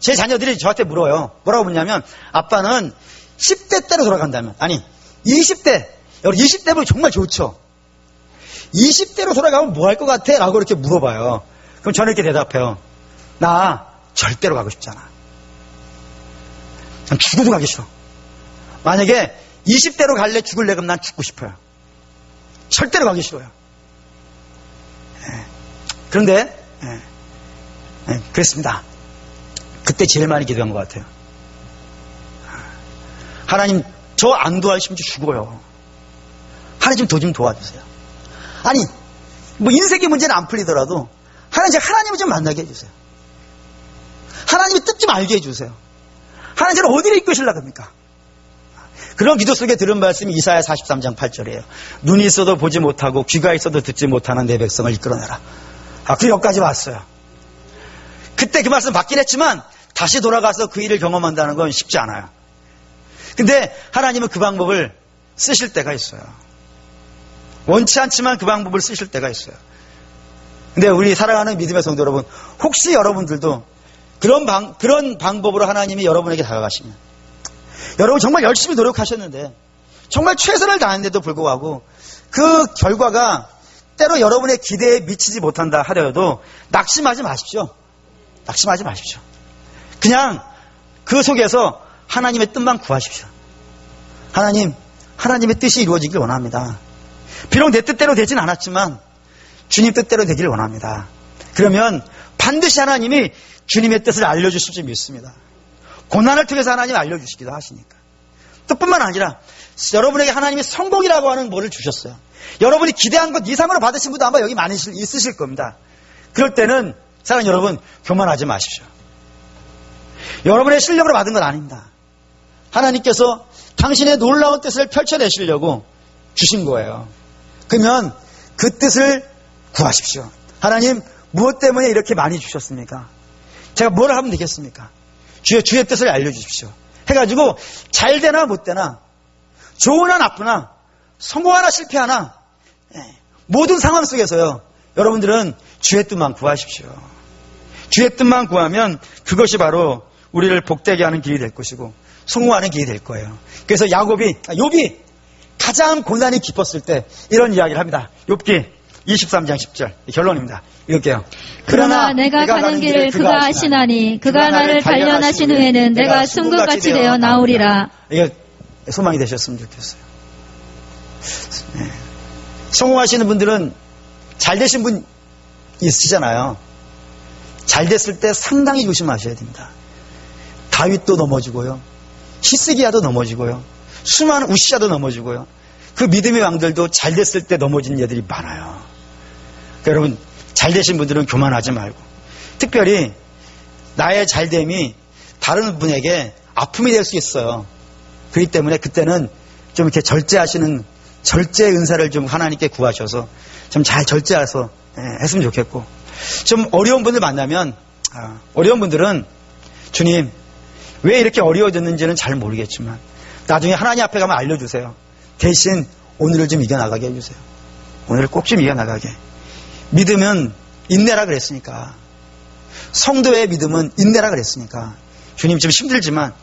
제 자녀들이 저한테 물어요. 뭐라고 묻냐면, 아빠는 10대 때로 돌아간다면, 아니 20대, 여러분 20대면 정말 좋죠. 20대로 돌아가면 뭐 할 것 같아? 라고 이렇게 물어봐요. 그럼 저는 이렇게 대답해요. 나 절대로 가고 싶잖아. 난 죽어도 가기 싫어. 만약에 20대로 갈래, 죽을래, 그럼 난 죽고 싶어요. 절대로 가기 싫어요. 그런데 그랬습니다. 그때 제일 많이 기도한 것 같아요. 하나님, 저 안 도와주시면 죽어요. 하나님 좀 도와주세요. 아니, 뭐 인생의 문제는 안 풀리더라도 하나님을 좀 만나게 해주세요. 하나님의 뜻 좀 알게 해주세요. 하나님 저를 어디로 이끄시려고 합니까? 그런 기도 속에 들은 말씀이 이사야 43장 8절이에요. 눈이 있어도 보지 못하고 귀가 있어도 듣지 못하는 내 백성을 이끌어내라. 그 여기까지 왔어요. 그때 그 말씀 받긴 했지만 다시 돌아가서 그 일을 경험한다는 건 쉽지 않아요. 근데 하나님은 그 방법을 쓰실 때가 있어요. 원치 않지만 그 방법을 쓰실 때가 있어요. 근데 우리 사랑하는 믿음의 성도 여러분, 혹시 여러분들도 그런 방법으로 하나님이 여러분에게 다가가시면, 여러분 정말 열심히 노력하셨는데 정말 최선을 다했는데도 불구하고 그 결과가 때로 여러분의 기대에 미치지 못한다 하더라도 낙심하지 마십시오. 낙심하지 마십시오. 그냥 그 속에서 하나님의 뜻만 구하십시오. 하나님의 뜻이 이루어지길 원합니다. 비록 내 뜻대로 되진 않았지만 주님 뜻대로 되기를 원합니다. 그러면 반드시 하나님이 주님의 뜻을 알려주실 줄 믿습니다. 고난을 통해서 하나님이 알려주시기도 하시니까. 또 뿐만 아니라 여러분에게 하나님이 성공이라고 하는 뭐를 주셨어요. 여러분이 기대한 것 이상으로 받으신 분도 아마 여기 많이 있으실 겁니다. 그럴 때는 사랑하는 여러분, 교만하지 마십시오. 여러분의 실력으로 받은 건 아닙니다. 하나님께서 당신의 놀라운 뜻을 펼쳐내시려고 주신 거예요. 그러면 그 뜻을 구하십시오. 하나님, 무엇 때문에 이렇게 많이 주셨습니까? 제가 뭘 하면 되겠습니까? 주의 뜻을 알려주십시오. 해가지고 잘 되나 못 되나, 좋으나 나쁘나, 성공하나 실패하나, 모든 상황 속에서요, 여러분들은 주의 뜻만 구하십시오. 주의 뜻만 구하면 그것이 바로 우리를 복되게 하는 길이 될 것이고 성공하는 길이 될 거예요. 그래서 욥이 가장 고난이 깊었을 때 이런 이야기를 합니다. 욥기 23장 10절 결론입니다. 읽을게요. 그러나 내가 가는 길을 그가 아시나니 그가 나를 단련하신 후에는 내가 숨금같이 되어 나오리라. 이게 소망이 되셨으면 좋겠어요. 네. 성공하시는 분들은 잘 되신 분 있으시잖아요. 잘 됐을 때 상당히 조심하셔야 됩니다. 다윗도 넘어지고요, 히스기야도 넘어지고요, 수많은 우시야도 넘어지고요. 그 믿음의 왕들도 잘 됐을 때 넘어진 예들이 많아요. 그러니까 여러분, 잘 되신 분들은 교만하지 말고, 특별히 나의 잘됨이 다른 분에게 아픔이 될 수 있어요. 그렇기 때문에 그때는 좀 이렇게 절제하시는 절제 은사를 좀 하나님께 구하셔서 좀 잘 절제해서 했으면 좋겠고, 좀 어려운 분들 만나면 어려운 분들은 주님 왜 이렇게 어려워졌는지는 잘 모르겠지만 나중에 하나님 앞에 가면 알려주세요. 대신 오늘을 좀 이겨나가게 해주세요. 오늘을 꼭 좀 이겨나가게. 믿음은 인내라 그랬으니까, 성도의 믿음은 인내라 그랬으니까, 주님 좀 힘들지만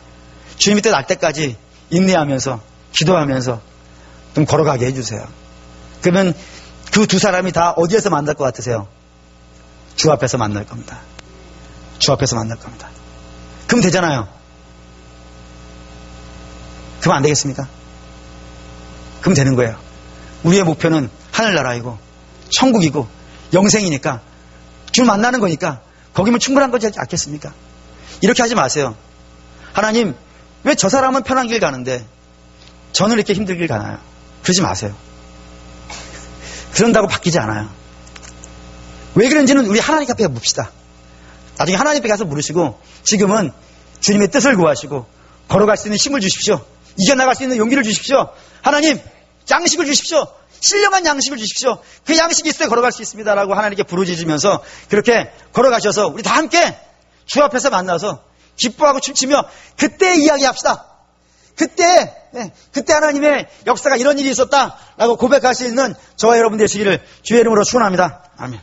주님이 때 날 때까지 인내하면서 기도하면서 좀 걸어가게 해주세요. 그러면 그 두 사람이 다 어디에서 만날 것 같으세요? 주 앞에서 만날 겁니다. 주 앞에서 만날 겁니다. 그럼 되잖아요. 그럼 안 되겠습니까? 그럼 되는 거예요. 우리의 목표는 하늘나라이고 천국이고 영생이니까 주 만나는 거니까 거기면 충분한 거지 않겠습니까? 이렇게 하지 마세요. 하나님, 왜 저 사람은 편한 길 가는데 저는 이렇게 힘든 길 가나요? 그러지 마세요. 그런다고 바뀌지 않아요. 왜 그런지는 우리 하나님 앞에 묻읍시다. 나중에 하나님 앞에 가서 물으시고, 지금은 주님의 뜻을 구하시고 걸어갈 수 있는 힘을 주십시오. 이겨나갈 수 있는 용기를 주십시오. 하나님, 양식을 주십시오. 신령한 양식을 주십시오. 그 양식이 있어야 걸어갈 수 있습니다 라고 하나님께 부르짖으면서 그렇게 걸어가셔서 우리 다 함께 주 앞에서 만나서 기뻐하고 춤추며 그때 이야기합시다. 그때 하나님의 역사가 이런 일이 있었다라고 고백할 수 있는 저와 여러분 되시기를 주의 이름으로 축원합니다. 아멘.